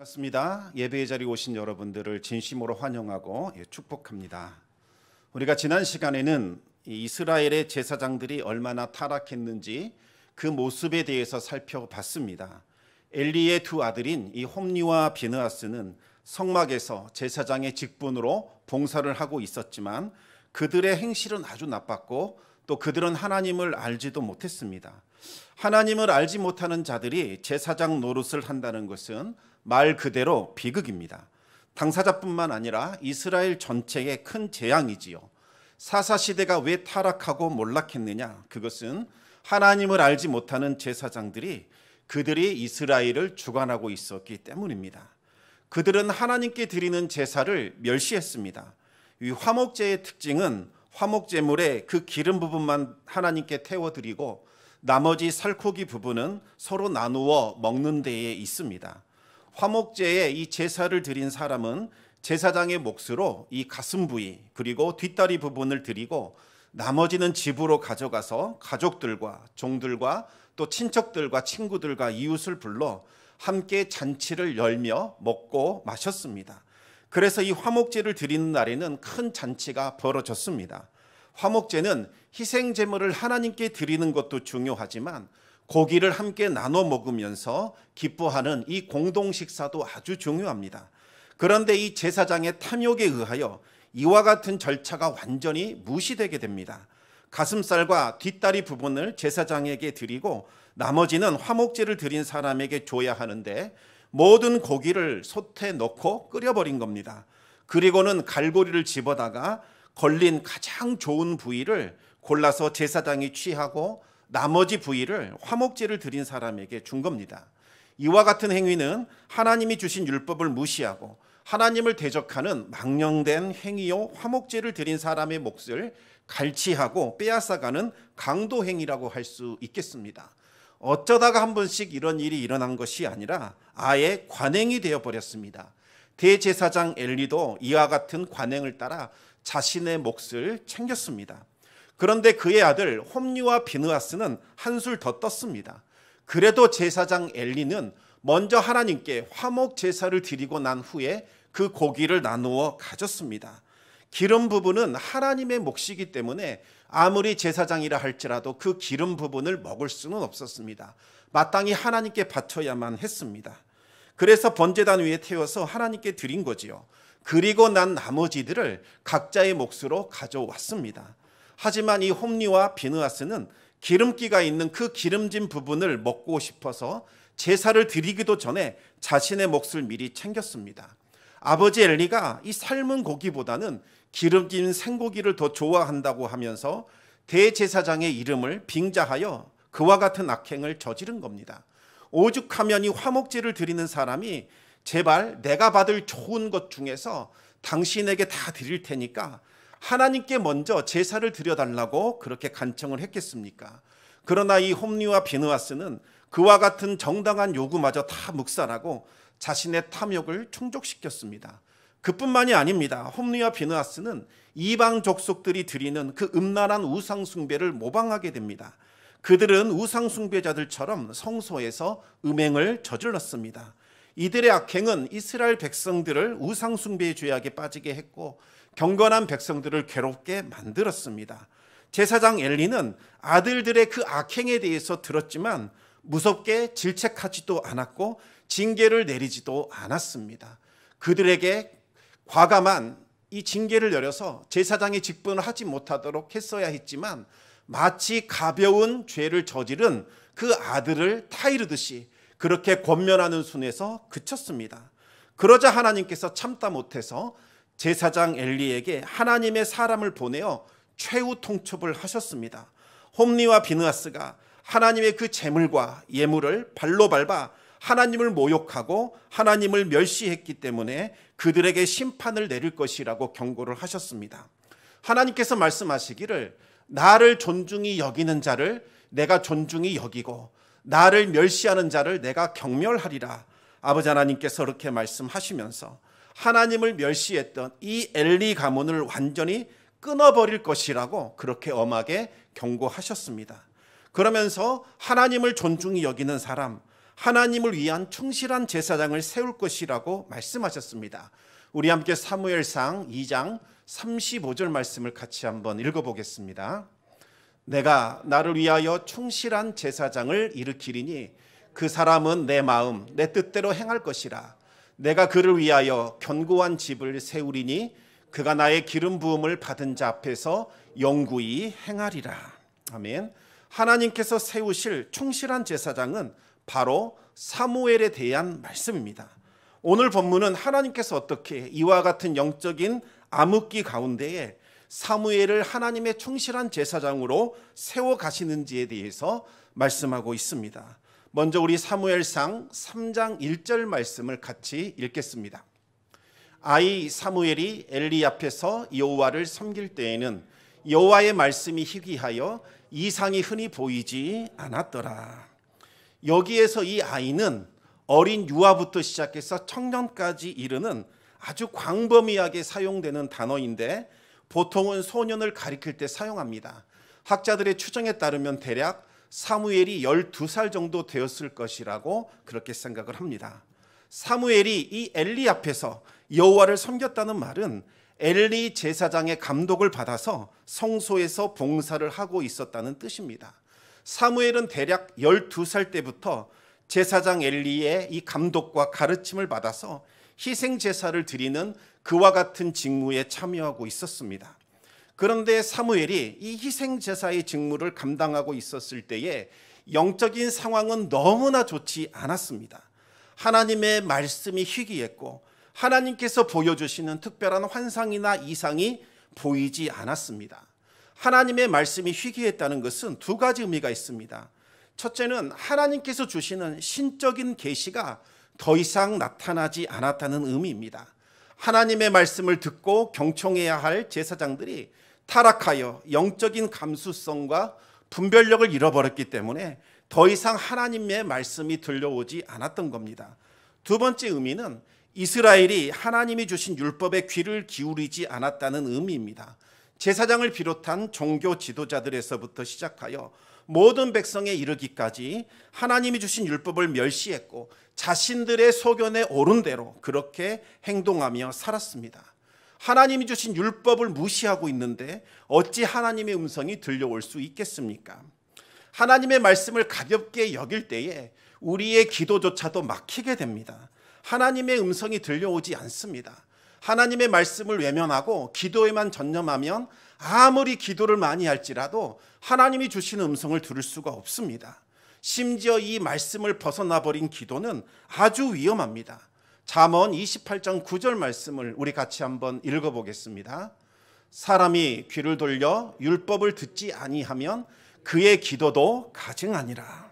반갑습니다. 예배의 자리에 오신 여러분들을 진심으로 환영하고 축복합니다. 우리가 지난 시간에는 이스라엘의 제사장들이 얼마나 타락했는지 그 모습에 대해서 살펴봤습니다. 엘리의 두 아들인 이 홈리와 비느하스는 성막에서 제사장의 직분으로 봉사를 하고 있었지만 그들의 행실은 아주 나빴고 또 그들은 하나님을 알지도 못했습니다. 하나님을 알지 못하는 자들이 제사장 노릇을 한다는 것은 말 그대로 비극입니다. 당사자뿐만 아니라 이스라엘 전체의 큰 재앙이지요. 사사시대가 왜 타락하고 몰락했느냐? 그것은 하나님을 알지 못하는 제사장들이 그들이 이스라엘을 주관하고 있었기 때문입니다. 그들은 하나님께 드리는 제사를 멸시했습니다. 이 화목제의 특징은 화목제물의 그 기름 부분만 하나님께 태워드리고 나머지 살코기 부분은 서로 나누어 먹는 데에 있습니다. 화목제에 이 제사를 드린 사람은 제사장의 몫으로 이 가슴 부위 그리고 뒷다리 부분을 드리고 나머지는 집으로 가져가서 가족들과 종들과 또 친척들과 친구들과 이웃을 불러 함께 잔치를 열며 먹고 마셨습니다. 그래서 이 화목제를 드리는 날에는 큰 잔치가 벌어졌습니다. 화목제는 희생제물을 하나님께 드리는 것도 중요하지만 고기를 함께 나눠 먹으면서 기뻐하는 이 공동 식사도 아주 중요합니다. 그런데 이 제사장의 탐욕에 의하여 이와 같은 절차가 완전히 무시되게 됩니다. 가슴살과 뒷다리 부분을 제사장에게 드리고 나머지는 화목제를 드린 사람에게 줘야 하는데 모든 고기를 솥에 넣고 끓여버린 겁니다. 그리고는 갈고리를 집어다가 걸린 가장 좋은 부위를 골라서 제사장이 취하고 나머지 부위를 화목제를 드린 사람에게 준 겁니다. 이와 같은 행위는 하나님이 주신 율법을 무시하고 하나님을 대적하는 망령된 행위요 화목제를 드린 사람의 몫을 갈취하고 빼앗아가는 강도 행위라고 할 수 있겠습니다. 어쩌다가 한 번씩 이런 일이 일어난 것이 아니라 아예 관행이 되어버렸습니다. 대제사장 엘리도 이와 같은 관행을 따라 자신의 몫을 챙겼습니다. 그런데 그의 아들 홈리와 비느하스는 한술 더 떴습니다. 그래도 제사장 엘리는 먼저 하나님께 화목 제사를 드리고 난 후에 그 고기를 나누어 가졌습니다. 기름 부분은 하나님의 몫이기 때문에 아무리 제사장이라 할지라도 그 기름 부분을 먹을 수는 없었습니다. 마땅히 하나님께 바쳐야만 했습니다. 그래서 번제단 위에 태워서 하나님께 드린 거지요. 그리고 난 나머지들을 각자의 몫으로 가져왔습니다. 하지만 이 홈리와 비느하스는 기름기가 있는 그 기름진 부분을 먹고 싶어서 제사를 드리기도 전에 자신의 몫을 미리 챙겼습니다. 아버지 엘리가 이 삶은 고기보다는 기름진 생고기를 더 좋아한다고 하면서 대제사장의 이름을 빙자하여 그와 같은 악행을 저지른 겁니다. 오죽하면 이 화목제를 드리는 사람이 제발 내가 받을 좋은 것 중에서 당신에게 다 드릴 테니까 하나님께 먼저 제사를 드려달라고 그렇게 간청을 했겠습니까? 그러나 이 홈리와 비느하스는 그와 같은 정당한 요구마저 다 묵살하고 자신의 탐욕을 충족시켰습니다. 그뿐만이 아닙니다. 홈리와 비느하스는 이방 족속들이 드리는 그 음란한 우상 숭배를 모방하게 됩니다. 그들은 우상 숭배자들처럼 성소에서 음행을 저질렀습니다. 이들의 악행은 이스라엘 백성들을 우상 숭배의 죄악에 빠지게 했고 경건한 백성들을 괴롭게 만들었습니다. 제사장 엘리는 아들들의 그 악행에 대해서 들었지만 무섭게 질책하지도 않았고 징계를 내리지도 않았습니다. 그들에게 과감한 이 징계를 내려서 제사장의 직분을 하지 못하도록 했어야 했지만 마치 가벼운 죄를 저지른 그 아들을 타이르듯이 그렇게 권면하는 순에서 그쳤습니다. 그러자 하나님께서 참다 못해서 제사장 엘리에게 하나님의 사람을 보내어 최후 통첩을 하셨습니다. 홈리와 비느하스가 하나님의 그 제물과 예물을 발로 밟아 하나님을 모욕하고 하나님을 멸시했기 때문에 그들에게 심판을 내릴 것이라고 경고를 하셨습니다. 하나님께서 말씀하시기를 나를 존중히 여기는 자를 내가 존중히 여기고 나를 멸시하는 자를 내가 경멸하리라. 아버지 하나님께서 그렇게 말씀하시면서 하나님을 멸시했던 이 엘리 가문을 완전히 끊어버릴 것이라고 그렇게 엄하게 경고하셨습니다. 그러면서 하나님을 존중히 여기는 사람, 하나님을 위한 충실한 제사장을 세울 것이라고 말씀하셨습니다. 우리 함께 사무엘상 2장 35절 말씀을 같이 한번 읽어보겠습니다. 내가 나를 위하여 충실한 제사장을 일으키리니 그 사람은 내 마음 내 뜻대로 행할 것이라. 내가 그를 위하여 견고한 집을 세우리니 그가 나의 기름 부음을 받은 자 앞에서 영구히 행하리라. 아멘. 하나님께서 세우실 충실한 제사장은 바로 사무엘에 대한 말씀입니다. 오늘 본문은 하나님께서 어떻게 이와 같은 영적인 암흑기 가운데에 사무엘을 하나님의 충실한 제사장으로 세워 가시는지에 대해서 말씀하고 있습니다. 먼저 우리 사무엘상 3장 1절 말씀을 같이 읽겠습니다. 아이 사무엘이 엘리 앞에서 여호와를 섬길 때에는 여호와의 말씀이 희귀하여 이상이 흔히 보이지 않았더라. 여기에서 이 아이는 어린 유아부터 시작해서 청년까지 이르는 아주 광범위하게 사용되는 단어인데 보통은 소년을 가리킬 때 사용합니다. 학자들의 추정에 따르면 대략 사무엘이 12살 정도 되었을 것이라고 그렇게 생각을 합니다. 사무엘이 이 엘리 앞에서 여호와를 섬겼다는 말은 엘리 제사장의 감독을 받아서 성소에서 봉사를 하고 있었다는 뜻입니다. 사무엘은 대략 12살 때부터 제사장 엘리의 이 감독과 가르침을 받아서 희생 제사를 드리는 그와 같은 직무에 참여하고 있었습니다. 그런데 사무엘이 이 희생 제사의 직무를 감당하고 있었을 때에 영적인 상황은 너무나 좋지 않았습니다. 하나님의 말씀이 희귀했고 하나님께서 보여주시는 특별한 환상이나 이상이 보이지 않았습니다. 하나님의 말씀이 희귀했다는 것은 두 가지 의미가 있습니다. 첫째는 하나님께서 주시는 신적인 계시가 더 이상 나타나지 않았다는 의미입니다. 하나님의 말씀을 듣고 경청해야 할 제사장들이 타락하여 영적인 감수성과 분별력을 잃어버렸기 때문에 더 이상 하나님의 말씀이 들려오지 않았던 겁니다. 두 번째 의미는 이스라엘이 하나님이 주신 율법에 귀를 기울이지 않았다는 의미입니다. 제사장을 비롯한 종교 지도자들에서부터 시작하여 모든 백성에 이르기까지 하나님이 주신 율법을 멸시했고 자신들의 소견에 옳은 대로 그렇게 행동하며 살았습니다. 하나님이 주신 율법을 무시하고 있는데 어찌 하나님의 음성이 들려올 수 있겠습니까? 하나님의 말씀을 가볍게 여길 때에 우리의 기도조차도 막히게 됩니다. 하나님의 음성이 들려오지 않습니다. 하나님의 말씀을 외면하고 기도에만 전념하면 아무리 기도를 많이 할지라도 하나님이 주시는 음성을 들을 수가 없습니다. 심지어 이 말씀을 벗어나 버린 기도는 아주 위험합니다. 잠언 28장 9절 말씀을 우리 같이 한번 읽어보겠습니다. 사람이 귀를 돌려 율법을 듣지 아니하면 그의 기도도 가증하니라.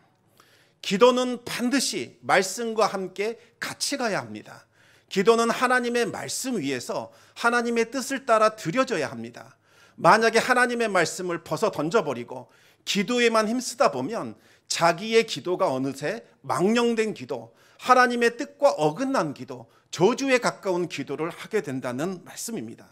기도는 반드시 말씀과 함께 같이 가야 합니다. 기도는 하나님의 말씀 위에서 하나님의 뜻을 따라 드려져야 합니다. 만약에 하나님의 말씀을 벗어 던져버리고 기도에만 힘쓰다 보면 자기의 기도가 어느새 망령된 기도, 하나님의 뜻과 어긋난 기도, 저주에 가까운 기도를 하게 된다는 말씀입니다.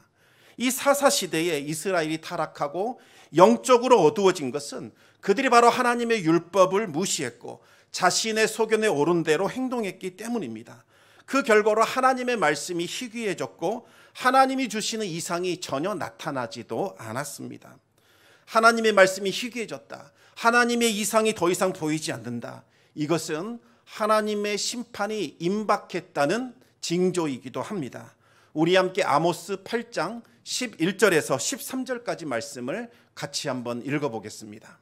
이 사사시대에 이스라엘이 타락하고 영적으로 어두워진 것은 그들이 바로 하나님의 율법을 무시했고 자신의 소견에 옳은 대로 행동했기 때문입니다. 그 결과로 하나님의 말씀이 희귀해졌고 하나님이 주시는 이상이 전혀 나타나지도 않았습니다. 하나님의 말씀이 희귀해졌다. 하나님의 이상이 더 이상 보이지 않는다. 이것은 하나님의 심판이 임박했다는 징조이기도 합니다. 우리 함께 아모스 8장 11절에서 13절까지 말씀을 같이 한번 읽어보겠습니다.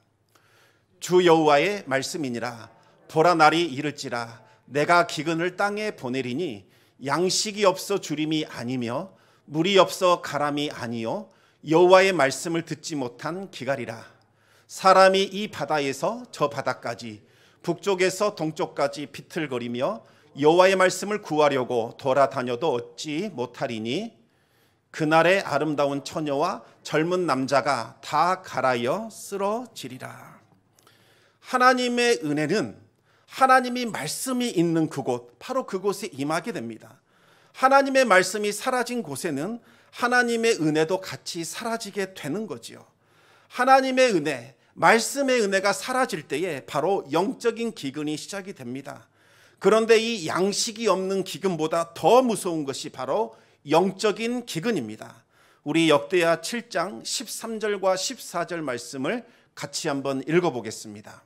주 여호와의 말씀이니라. 보라 날이 이를지라. 내가 기근을 땅에 보내리니 양식이 없어 주림이 아니며 물이 없어 가람이 아니요 여호와의 말씀을 듣지 못한 기갈이라. 사람이 이 바다에서 저 바다까지 북쪽에서 동쪽까지 비틀거리며 여호와의 말씀을 구하려고 돌아다녀도 얻지 못하리니 그날의 아름다운 처녀와 젊은 남자가 다 갈아여 쓰러지리라. 하나님의 은혜는 하나님이 말씀이 있는 그곳, 바로 그곳에 임하게 됩니다. 하나님의 말씀이 사라진 곳에는 하나님의 은혜도 같이 사라지게 되는 거지요. 하나님의 은혜, 말씀의 은혜가 사라질 때에 바로 영적인 기근이 시작이 됩니다. 그런데 이 양식이 없는 기근보다 더 무서운 것이 바로 영적인 기근입니다. 우리 역대하 7장 13절과 14절 말씀을 같이 한번 읽어보겠습니다.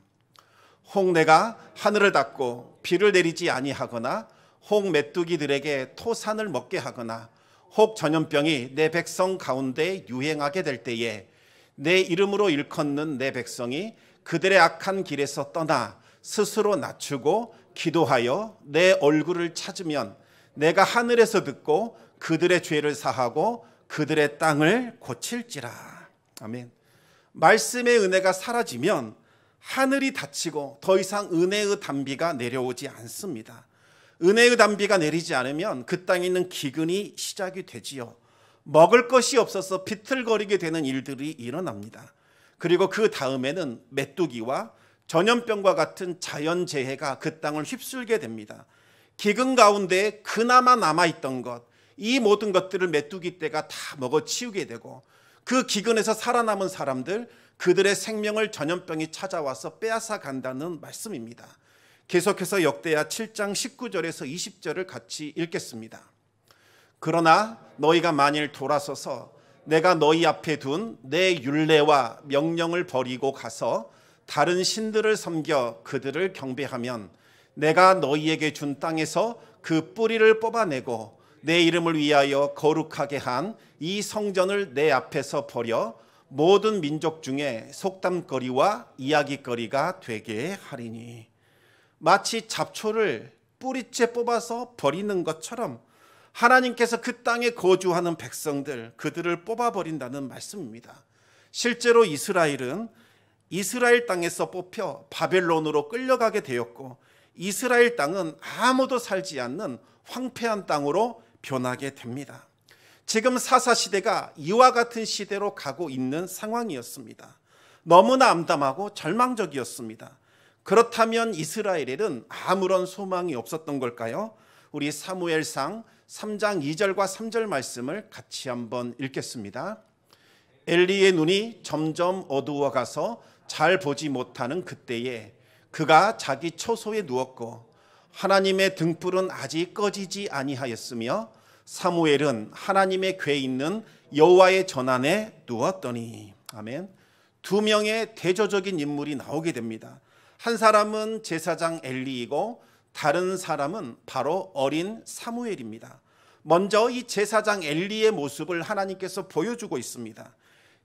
혹 내가 하늘을 닫고 비를 내리지 아니하거나 혹 메뚜기들에게 토산을 먹게 하거나 혹 전염병이 내 백성 가운데 유행하게 될 때에 내 이름으로 일컫는 내 백성이 그들의 악한 길에서 떠나 스스로 낮추고 기도하여 내 얼굴을 찾으면 내가 하늘에서 듣고 그들의 죄를 사하고 그들의 땅을 고칠지라. 아멘. 말씀의 은혜가 사라지면 하늘이 닫히고 더 이상 은혜의 단비가 내려오지 않습니다. 은혜의 단비가 내리지 않으면 그 땅에 있는 기근이 시작이 되지요. 먹을 것이 없어서 비틀거리게 되는 일들이 일어납니다. 그리고 그 다음에는 메뚜기와 전염병과 같은 자연재해가 그 땅을 휩쓸게 됩니다. 기근 가운데 그나마 남아있던 것, 이 모든 것들을 메뚜기 떼가 다 먹어치우게 되고 그 기근에서 살아남은 사람들, 그들의 생명을 전염병이 찾아와서 빼앗아 간다는 말씀입니다. 계속해서 역대하 7장 19절에서 20절을 같이 읽겠습니다. 그러나 너희가 만일 돌아서서 내가 너희 앞에 둔 내 율례와 명령을 버리고 가서 다른 신들을 섬겨 그들을 경배하면 내가 너희에게 준 땅에서 그 뿌리를 뽑아내고 내 이름을 위하여 거룩하게 한 이 성전을 내 앞에서 버려 모든 민족 중에 속담거리와 이야기거리가 되게 하리니. 마치 잡초를 뿌리째 뽑아서 버리는 것처럼 하나님께서 그 땅에 거주하는 백성들, 그들을 뽑아버린다는 말씀입니다. 실제로 이스라엘은 이스라엘 땅에서 뽑혀 바벨론으로 끌려가게 되었고 이스라엘 땅은 아무도 살지 않는 황폐한 땅으로 변하게 됩니다. 지금 사사시대가 이와 같은 시대로 가고 있는 상황이었습니다. 너무나 암담하고 절망적이었습니다. 그렇다면 이스라엘에는 아무런 소망이 없었던 걸까요? 우리 사무엘상 3장 2절과 3절 말씀을 같이 한번 읽겠습니다. 엘리의 눈이 점점 어두워가서 잘 보지 못하는 그때에 그가 자기 처소에 누웠고 하나님의 등불은 아직 꺼지지 아니하였으며 사무엘은 하나님의 궤에 있는 여호와의 전안에 누웠더니. 아멘. 두 명의 대조적인 인물이 나오게 됩니다. 한 사람은 제사장 엘리이고 다른 사람은 바로 어린 사무엘입니다. 먼저 이 제사장 엘리의 모습을 하나님께서 보여주고 있습니다.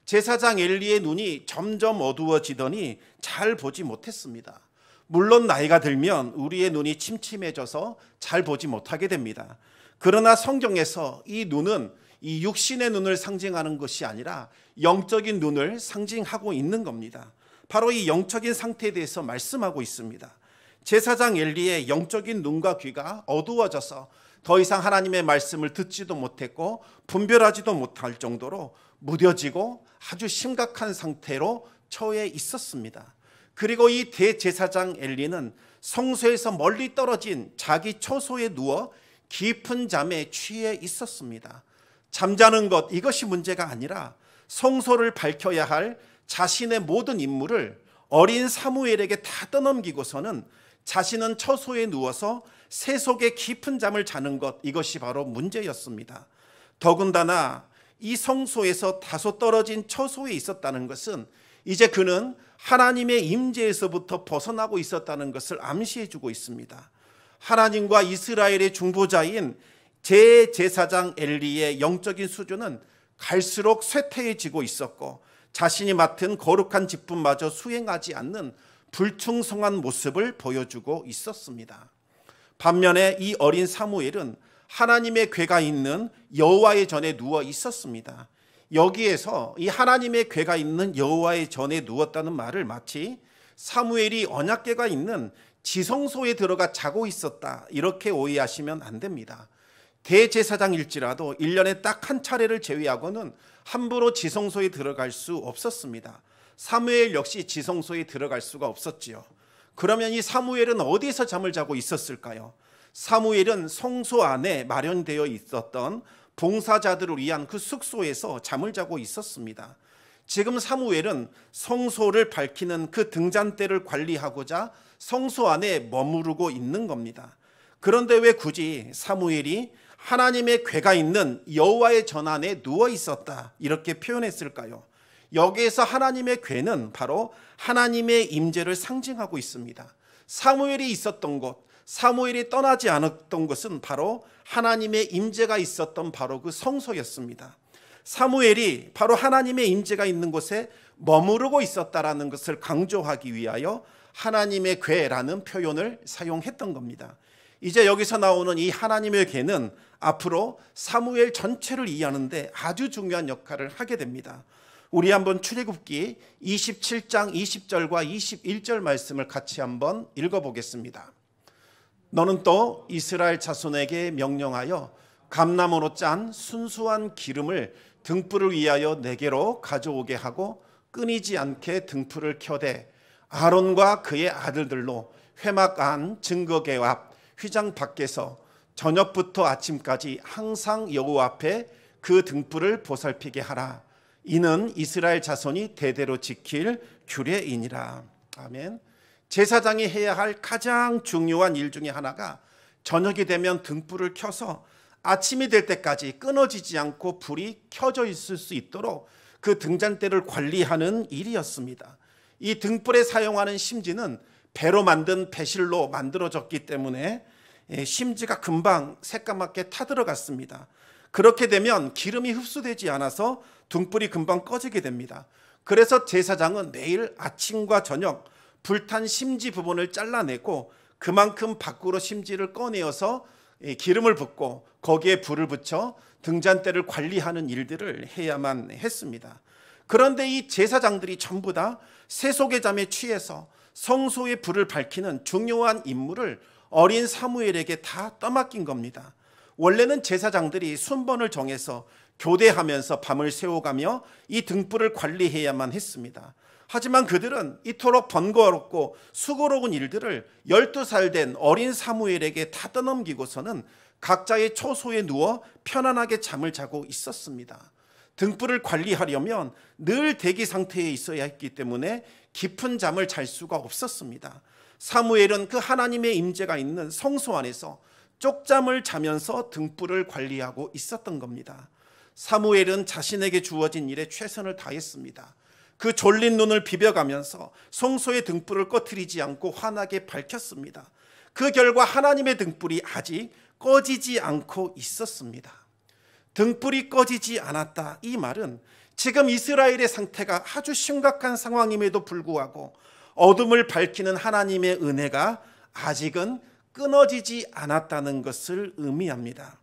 제사장 엘리의 눈이 점점 어두워지더니 잘 보지 못했습니다. 물론 나이가 들면 우리의 눈이 침침해져서 잘 보지 못하게 됩니다. 그러나 성경에서 이 눈은 이 육신의 눈을 상징하는 것이 아니라 영적인 눈을 상징하고 있는 겁니다. 바로 이 영적인 상태에 대해서 말씀하고 있습니다. 제사장 엘리의 영적인 눈과 귀가 어두워져서 더 이상 하나님의 말씀을 듣지도 못했고 분별하지도 못할 정도로 무뎌지고 아주 심각한 상태로 처해 있었습니다. 그리고 이 대제사장 엘리는 성소에서 멀리 떨어진 자기 처소에 누워 깊은 잠에 취해 있었습니다. 잠자는 것, 이것이 문제가 아니라 성소를 밝혀야 할 자신의 모든 임무를 어린 사무엘에게 다 떠넘기고서는 자신은 처소에 누워서 세속의 깊은 잠을 자는 것, 이것이 바로 문제였습니다. 더군다나 이 성소에서 다소 떨어진 처소에 있었다는 것은 이제 그는 하나님의 임재에서부터 벗어나고 있었다는 것을 암시해 주고 있습니다. 하나님과 이스라엘의 중보자인 제사장 엘리의 영적인 수준은 갈수록 쇠퇴해지고 있었고 자신이 맡은 거룩한 직분마저 수행하지 않는 불충성한 모습을 보여주고 있었습니다. 반면에 이 어린 사무엘은 하나님의 궤가 있는 여호와의 전에 누워 있었습니다. 여기에서 이 하나님의 궤가 있는 여호와의 전에 누웠다는 말을 마치 사무엘이 언약궤가 있는 지성소에 들어가 자고 있었다, 이렇게 오해하시면 안 됩니다. 대제사장일지라도 1년에 딱 한 차례를 제외하고는 함부로 지성소에 들어갈 수 없었습니다. 사무엘 역시 지성소에 들어갈 수가 없었지요. 그러면 이 사무엘은 어디에서 잠을 자고 있었을까요? 사무엘은 성소 안에 마련되어 있었던 봉사자들을 위한 그 숙소에서 잠을 자고 있었습니다. 지금 사무엘은 성소를 밝히는 그 등잔대를 관리하고자 성소 안에 머무르고 있는 겁니다. 그런데 왜 굳이 사무엘이 하나님의 궤가 있는 여호와의 전안에 누워 있었다 이렇게 표현했을까요? 여기에서 하나님의 궤는 바로 하나님의 임재를 상징하고 있습니다. 사무엘이 있었던 곳, 사무엘이 떠나지 않았던 것은 바로 하나님의 임재가 있었던 바로 그 성소였습니다. 사무엘이 바로 하나님의 임재가 있는 곳에 머무르고 있었다라는 것을 강조하기 위하여 하나님의 궤라는 표현을 사용했던 겁니다. 이제 여기서 나오는 이 하나님의 궤는 앞으로 사무엘 전체를 이해하는데 아주 중요한 역할을 하게 됩니다. 우리 한번 출애굽기 27장 20절과 21절 말씀을 같이 한번 읽어보겠습니다. 너는 또 이스라엘 자손에게 명령하여 감나무로 짠 순수한 기름을 등불을 위하여 내게로 가져오게 하고 끊이지 않게 등불을 켜되 아론과 그의 아들들로 회막 안 증거궤 앞 휘장 밖에서 저녁부터 아침까지 항상 여호와 앞에 그 등불을 보살피게 하라. 이는 이스라엘 자손이 대대로 지킬 규례이니라. 아멘. 제사장이 해야 할 가장 중요한 일 중에 하나가 저녁이 되면 등불을 켜서 아침이 될 때까지 끊어지지 않고 불이 켜져 있을 수 있도록 그 등잔대를 관리하는 일이었습니다. 이 등불에 사용하는 심지는 배로 만든 배실로 만들어졌기 때문에 심지가 금방 새까맣게 타들어갔습니다. 그렇게 되면 기름이 흡수되지 않아서 등불이 금방 꺼지게 됩니다. 그래서 제사장은 매일 아침과 저녁 불탄 심지 부분을 잘라내고 그만큼 밖으로 심지를 꺼내어서 기름을 붓고 거기에 불을 붙여 등잔대를 관리하는 일들을 해야만 했습니다. 그런데 이 제사장들이 전부 다 세속의 잠에 취해서 성소의 불을 밝히는 중요한 임무를 어린 사무엘에게 다 떠맡긴 겁니다. 원래는 제사장들이 순번을 정해서 교대하면서 밤을 새워가며 이 등불을 관리해야만 했습니다. 하지만 그들은 이토록 번거롭고 수고로운 일들을 12살 된 어린 사무엘에게 다 떠넘기고서는 각자의 초소에 누워 편안하게 잠을 자고 있었습니다. 등불을 관리하려면 늘 대기 상태에 있어야 했기 때문에 깊은 잠을 잘 수가 없었습니다. 사무엘은 그 하나님의 임재가 있는 성소 안에서 쪽잠을 자면서 등불을 관리하고 있었던 겁니다. 사무엘은 자신에게 주어진 일에 최선을 다했습니다. 그 졸린 눈을 비벼가면서 성소의 등불을 꺼트리지 않고 환하게 밝혔습니다. 그 결과 하나님의 등불이 아직 꺼지지 않고 있었습니다. 등불이 꺼지지 않았다, 이 말은 지금 이스라엘의 상태가 아주 심각한 상황임에도 불구하고 어둠을 밝히는 하나님의 은혜가 아직은 끊어지지 않았다는 것을 의미합니다.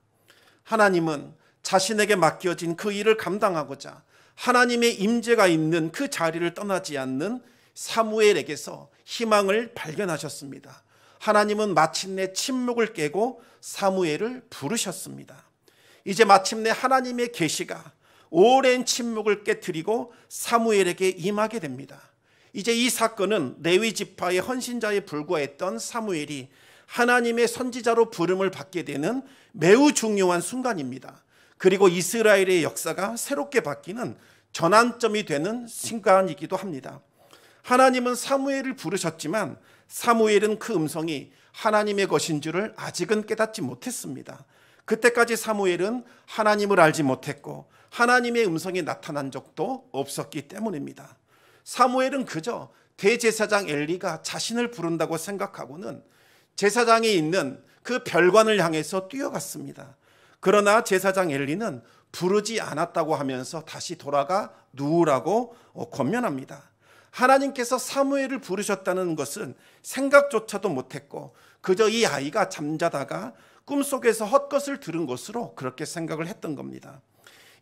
하나님은 자신에게 맡겨진 그 일을 감당하고자 하나님의 임재가 있는 그 자리를 떠나지 않는 사무엘에게서 희망을 발견하셨습니다. 하나님은 마침내 침묵을 깨고 사무엘을 부르셨습니다. 이제 마침내 하나님의 계시가 오랜 침묵을 깨트리고 사무엘에게 임하게 됩니다. 이제 이 사건은 레위 지파의 헌신자에 불과했던 사무엘이 하나님의 선지자로 부름을 받게 되는 매우 중요한 순간입니다. 그리고 이스라엘의 역사가 새롭게 바뀌는 전환점이 되는 순간이기도 합니다. 하나님은 사무엘을 부르셨지만 사무엘은 그 음성이 하나님의 것인 줄을 아직은 깨닫지 못했습니다. 그때까지 사무엘은 하나님을 알지 못했고 하나님의 음성이 나타난 적도 없었기 때문입니다. 사무엘은 그저 대제사장 엘리가 자신을 부른다고 생각하고는 제사장에 있는 그 별관을 향해서 뛰어갔습니다. 그러나 제사장 엘리는 부르지 않았다고 하면서 다시 돌아가 누우라고 권면합니다. 하나님께서 사무엘을 부르셨다는 것은 생각조차도 못했고 그저 이 아이가 잠자다가 꿈속에서 헛것을 들은 것으로 그렇게 생각을 했던 겁니다.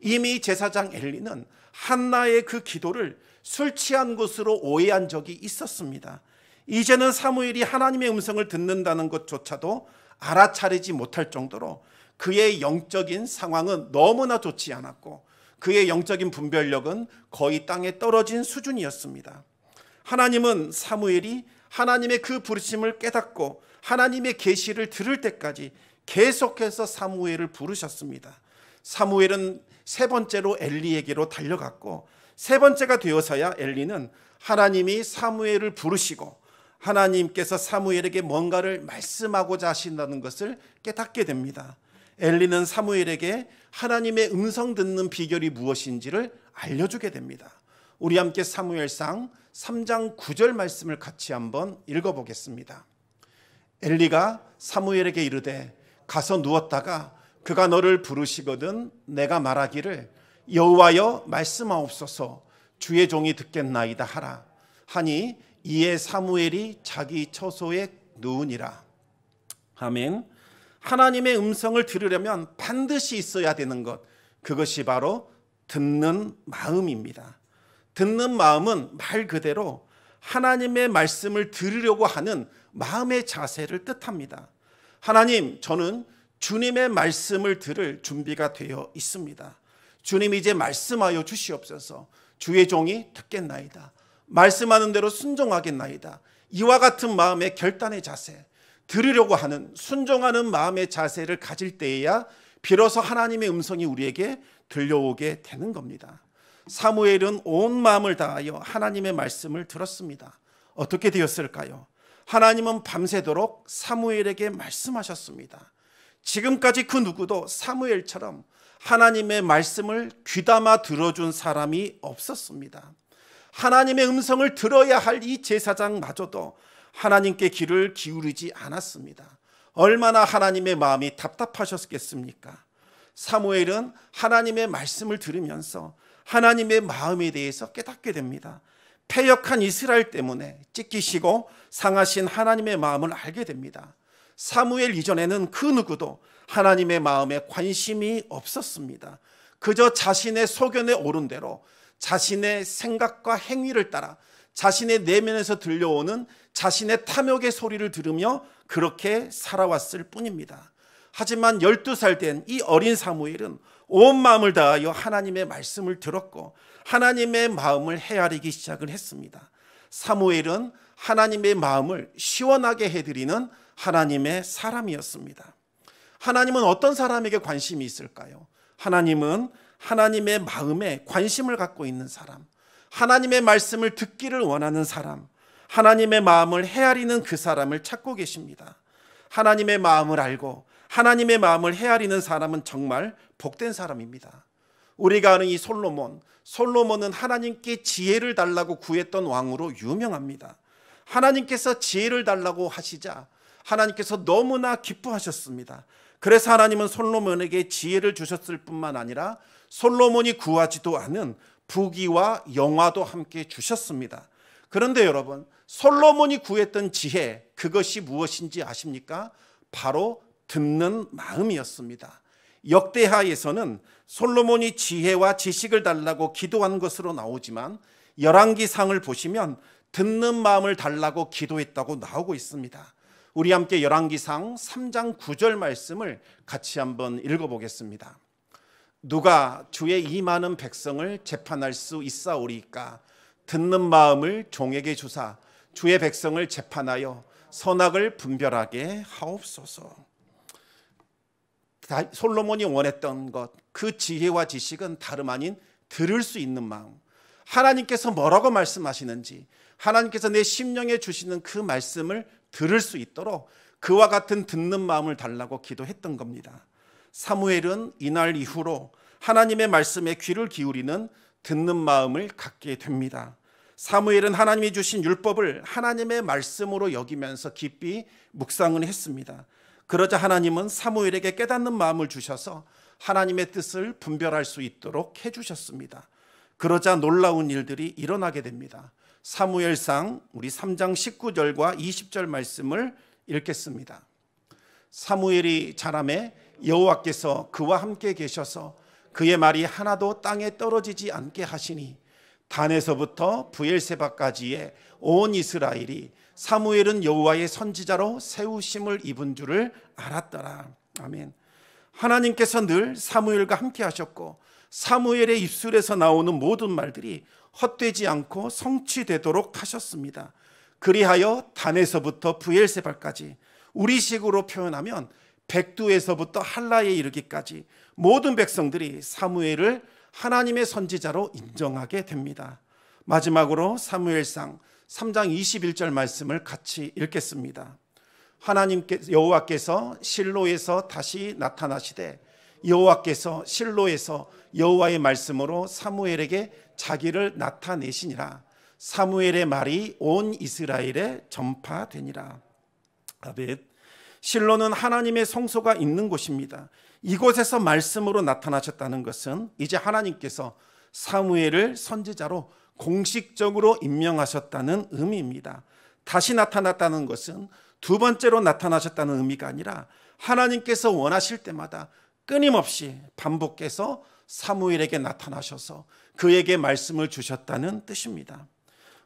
이미 제사장 엘리는 한나의 그 기도를 술 취한 것으로 오해한 적이 있었습니다. 이제는 사무엘이 하나님의 음성을 듣는다는 것조차도 알아차리지 못할 정도로 그의 영적인 상황은 너무나 좋지 않았고 그의 영적인 분별력은 거의 땅에 떨어진 수준이었습니다. 하나님은 사무엘이 하나님의 그 부르심을 깨닫고 하나님의 계시를 들을 때까지 계속해서 사무엘을 부르셨습니다. 사무엘은 세 번째로 엘리에게로 달려갔고 세 번째가 되어서야 엘리는 하나님이 사무엘을 부르시고 하나님께서 사무엘에게 뭔가를 말씀하고자 하신다는 것을 깨닫게 됩니다. 엘리는 사무엘에게 하나님의 음성 듣는 비결이 무엇인지를 알려주게 됩니다. 우리 함께 사무엘상 3장 9절 말씀을 같이 한번 읽어보겠습니다. 엘리가 사무엘에게 이르되 가서 누웠다가 그가 너를 부르시거든 내가 말하기를 여호와여 말씀하옵소서 주의 종이 듣겠나이다 하라 하니 이에 사무엘이 자기 처소에 누우니라. 아멘. 하나님의 음성을 들으려면 반드시 있어야 되는 것, 그것이 바로 듣는 마음입니다. 듣는 마음은 말 그대로 하나님의 말씀을 들으려고 하는 마음의 자세를 뜻합니다. 하나님, 저는 주님의 말씀을 들을 준비가 되어 있습니다. 주님 이제 말씀하여 주시옵소서. 주의 종이 듣겠나이다. 말씀하는 대로 순종하겠나이다. 이와 같은 마음의 결단의 자세, 들으려고 하는 순종하는 마음의 자세를 가질 때에야 비로소 하나님의 음성이 우리에게 들려오게 되는 겁니다. 사무엘은 온 마음을 다하여 하나님의 말씀을 들었습니다. 어떻게 되었을까요? 하나님은 밤새도록 사무엘에게 말씀하셨습니다. 지금까지 그 누구도 사무엘처럼 하나님의 말씀을 귀담아 들어준 사람이 없었습니다. 하나님의 음성을 들어야 할 이 제사장마저도 하나님께 귀를 기울이지 않았습니다. 얼마나 하나님의 마음이 답답하셨겠습니까? 사무엘은 하나님의 말씀을 들으면서 하나님의 마음에 대해서 깨닫게 됩니다. 패역한 이스라엘 때문에 찢기시고 상하신 하나님의 마음을 알게 됩니다. 사무엘 이전에는 그 누구도 하나님의 마음에 관심이 없었습니다. 그저 자신의 소견에 오른 대로 자신의 생각과 행위를 따라 자신의 내면에서 들려오는 자신의 탐욕의 소리를 들으며 그렇게 살아왔을 뿐입니다. 하지만 12살 된 이 어린 사무엘은 온 마음을 다하여 하나님의 말씀을 들었고 하나님의 마음을 헤아리기 시작을 했습니다. 사무엘은 하나님의 마음을 시원하게 해드리는 하나님의 사람이었습니다. 하나님은 어떤 사람에게 관심이 있을까요? 하나님은 하나님의 마음에 관심을 갖고 있는 사람, 하나님의 말씀을 듣기를 원하는 사람, 하나님의 마음을 헤아리는 그 사람을 찾고 계십니다. 하나님의 마음을 알고 하나님의 마음을 헤아리는 사람은 정말 복된 사람입니다. 우리가 아는 이 솔로몬은 하나님께 지혜를 달라고 구했던 왕으로 유명합니다. 하나님께서 지혜를 달라고 하시자 하나님께서 너무나 기뻐하셨습니다. 그래서 하나님은 솔로몬에게 지혜를 주셨을 뿐만 아니라 솔로몬이 구하지도 않은 부귀와 영화도 함께 주셨습니다. 그런데 여러분, 솔로몬이 구했던 지혜, 그것이 무엇인지 아십니까? 바로 듣는 마음이었습니다. 역대하에서는 솔로몬이 지혜와 지식을 달라고 기도한 것으로 나오지만 열왕기상을 보시면 듣는 마음을 달라고 기도했다고 나오고 있습니다. 우리 함께 열왕기상 3장 9절 말씀을 같이 한번 읽어보겠습니다. 누가 주의 이 많은 백성을 재판할 수 있사오리까? 듣는 마음을 종에게 주사 주의 백성을 재판하여 선악을 분별하게 하옵소서. 솔로몬이 원했던 것, 그 지혜와 지식은 다름 아닌 들을 수 있는 마음, 하나님께서 뭐라고 말씀하시는지, 하나님께서 내 심령에 주시는 그 말씀을 들을 수 있도록 그와 같은 듣는 마음을 달라고 기도했던 겁니다. 사무엘은 이날 이후로 하나님의 말씀에 귀를 기울이는 듣는 마음을 갖게 됩니다. 사무엘은 하나님이 주신 율법을 하나님의 말씀으로 여기면서 깊이 묵상을 했습니다. 그러자 하나님은 사무엘에게 깨닫는 마음을 주셔서 하나님의 뜻을 분별할 수 있도록 해주셨습니다. 그러자 놀라운 일들이 일어나게 됩니다. 사무엘상 우리 3장 19절과 20절 말씀을 읽겠습니다. 사무엘이 자라매 여호와께서 그와 함께 계셔서 그의 말이 하나도 땅에 떨어지지 않게 하시니 단에서부터 브엘세바까지의 온 이스라엘이 사무엘은 여호와의 선지자로 세우심을 입은 줄을 알았더라. 아멘. 하나님께서 늘 사무엘과 함께 하셨고 사무엘의 입술에서 나오는 모든 말들이 헛되지 않고 성취되도록 하셨습니다. 그리하여 단에서부터 브엘세바까지, 우리식으로 표현하면 백두에서부터 할라에 이르기까지 모든 백성들이 사무엘을 하나님의 선지자로 인정하게 됩니다. 마지막으로 사무엘상 3장 21절 말씀을 같이 읽겠습니다. 여호와께서 실로에서 다시 나타나시되 여호와께서 실로에서 여호와의 말씀으로 사무엘에게 자기를 나타내시니라. 사무엘의 말이 온 이스라엘에 전파되니라. 아멘. 실로는 하나님의 성소가 있는 곳입니다. 이곳에서 말씀으로 나타나셨다는 것은 이제 하나님께서 사무엘을 선지자로 공식적으로 임명하셨다는 의미입니다. 다시 나타났다는 것은 두 번째로 나타나셨다는 의미가 아니라 하나님께서 원하실 때마다 끊임없이 반복해서 사무엘에게 나타나셔서 그에게 말씀을 주셨다는 뜻입니다.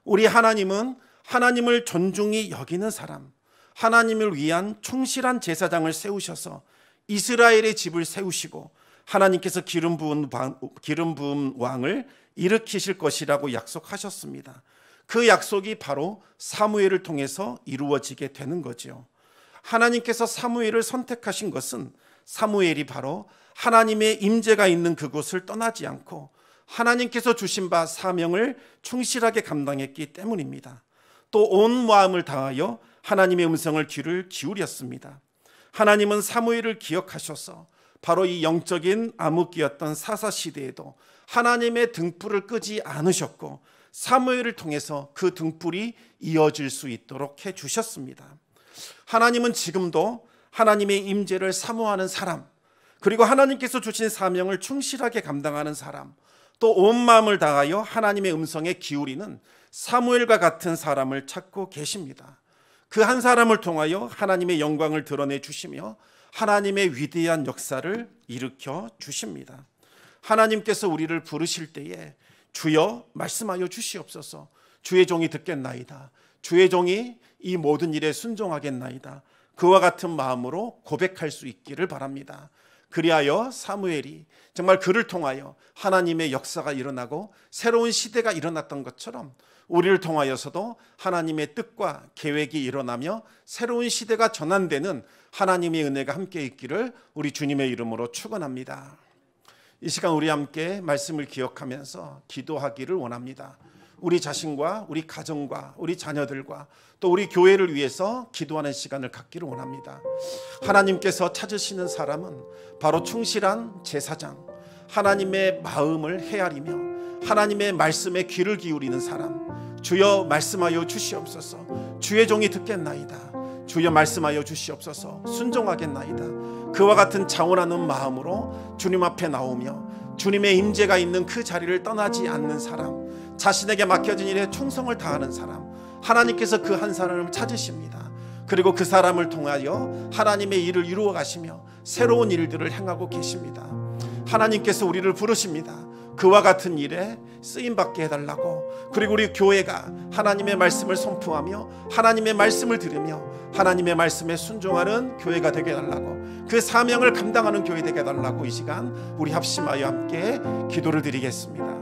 우리 하나님은 하나님을 존중히 여기는 사람, 하나님을 위한 충실한 제사장을 세우셔서 이스라엘의 집을 세우시고 하나님께서 기름 부은 왕을 일으키실 것이라고 약속하셨습니다. 그 약속이 바로 사무엘을 통해서 이루어지게 되는 거죠. 하나님께서 사무엘을 선택하신 것은 사무엘이 바로 하나님의 임재가 있는 그곳을 떠나지 않고 하나님께서 주신 바 사명을 충실하게 감당했기 때문입니다. 또 온 마음을 다하여 하나님의 음성을 귀를 기울였습니다. 하나님은 사무엘을 기억하셔서 바로 이 영적인 암흑기였던 사사 시대에도 하나님의 등불을 끄지 않으셨고 사무엘을 통해서 그 등불이 이어질 수 있도록 해주셨습니다. 하나님은 지금도 하나님의 임재를 사모하는 사람, 그리고 하나님께서 주신 사명을 충실하게 감당하는 사람, 또 온 마음을 다하여 하나님의 음성에 기울이는 사무엘과 같은 사람을 찾고 계십니다. 그 한 사람을 통하여 하나님의 영광을 드러내 주시며 하나님의 위대한 역사를 일으켜 주십니다. 하나님께서 우리를 부르실 때에 주여 말씀하여 주시옵소서, 주의 종이 듣겠나이다, 주의 종이 이 모든 일에 순종하겠나이다, 그와 같은 마음으로 고백할 수 있기를 바랍니다. 그리하여 사무엘이 정말 그를 통하여 하나님의 역사가 일어나고 새로운 시대가 일어났던 것처럼 우리를 통하여서도 하나님의 뜻과 계획이 일어나며 새로운 시대가 전환되는 하나님의 은혜가 함께 있기를 우리 주님의 이름으로 축원합니다. 이 시간 우리 함께 말씀을 기억하면서 기도하기를 원합니다. 우리 자신과 우리 가정과 우리 자녀들과 또 우리 교회를 위해서 기도하는 시간을 갖기를 원합니다. 하나님께서 찾으시는 사람은 바로 충실한 제사장, 하나님의 마음을 헤아리며 하나님의 말씀에 귀를 기울이는 사람, 주여 말씀하여 주시옵소서, 주의 종이 듣겠나이다, 주여 말씀하여 주시옵소서, 순종하겠나이다, 그와 같은 자원하는 마음으로 주님 앞에 나오며 주님의 임재가 있는 그 자리를 떠나지 않는 사람, 자신에게 맡겨진 일에 충성을 다하는 사람, 하나님께서 그 한 사람을 찾으십니다. 그리고 그 사람을 통하여 하나님의 일을 이루어 가시며 새로운 일들을 행하고 계십니다. 하나님께서 우리를 부르십니다. 그와 같은 일에 쓰임받게 해달라고. 그리고 우리 교회가 하나님의 말씀을 선포하며 하나님의 말씀을 들으며 하나님의 말씀에 순종하는 교회가 되게 해달라고, 그 사명을 감당하는 교회 되게 해달라고 이 시간 우리 합심하여 함께 기도를 드리겠습니다.